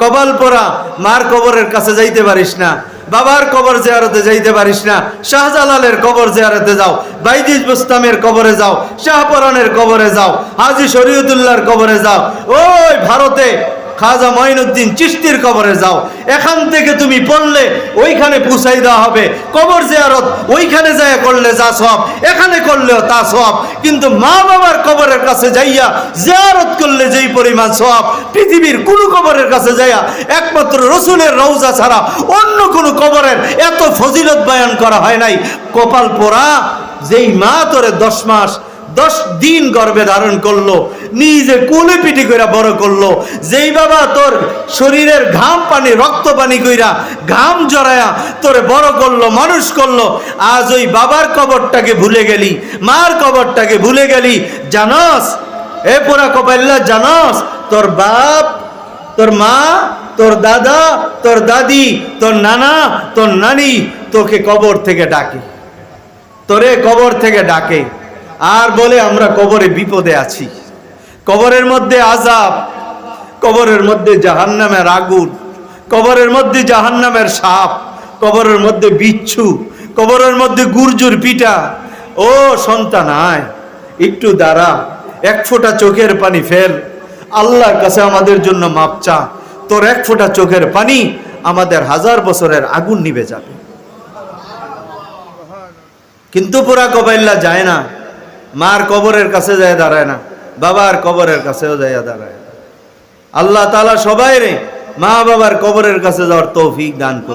কপাল পোড়া মার কবরের কাছে যাইতে পারিস না, বাবার কবর জিয়ারতে যাইতে পারিস না, শাহজালালের কবর জিয়ারতে যাও, বাইজিদ বুস্তামের কবরে যাও, শাহপরানের কবরে যাও, হাজী শরীয়তুল্লাহর কবরে যাও, ওই ভারতে খাজা মঈনুদ্দিন চিশতির কবরে যাও। এখান থেকে তুমি পড়লে ওইখানে পৌঁছাই দেওয়া হবে। কবর জিয়ারত ওইখানে যায় করলে যা সওয়াব, এখানে করলেও তা সওয়াব। কিন্তু মা বাবার কবরের কাছে যাইয়া জিয়ারত করলে যেই পরিমাণ সওয়াব, পৃথিবীর কোনো কবরের কাছে যাইয়া একমাত্র রসুলের রওজা ছাড়া অন্য কোনো কবরের এত ফজিলত বয়ান করা হয় নাই। কপাল পোড়া, যেই মা তোরে 10 মাস 10 দিন গর্ভে ধারণ করলো, নিজে কোলে পিটি কইরা বড় করলো, যেই বাবা তোর শরীরের ঘাম পানি রক্ত পানি কইরা ঘাম জড়ায়া তোরে বড় করলো, মানুষ করলো, আজ ওই বাবার কবরটাকে ভুলে গেলি, মার কবরটাকে ভুলে গেলি। জানস এ পোড়া কপাল্লা, জানস তোর বাপ, তোর মা, তোর দাদা, তোর দাদি, তোর নানা, তোর নানি তোকে কবর থেকে ডাকে, তোরে কবর থেকে ডাকে, আর বলে আমরা কবরে বিপদে আছি, কবরের মধ্যে আযাব, কবরের মধ্যে জাহান্নামের আগুন, কবরের মধ্যে জাহান্নামের সাপ, কবরের মধ্যে বিচ্ছু, কবরের মধ্যে গুরজুর পিটা। ও সন্তান, আয় একটু দাঁড়া, 1 ফোঁটা চোখের পানি ফেল, আল্লাহর কাছে আমাদের জন্য মাপ চা। তোর 1 ফোঁটা চোখের পানি আমাদের 1000 বছরের আগুন নিভে যাবে। কিন্তু পুরা কবাইল্লা যায় না, মার কবরের কাছে যায় দাঁড়ায় না, বাবার কবরের কাছেও যায় দাঁড়ায়। আল্লাহ তাআলা সবাই রে মা বাবার কবরের কাছে যাওয়ার তৌফিক দান করুন।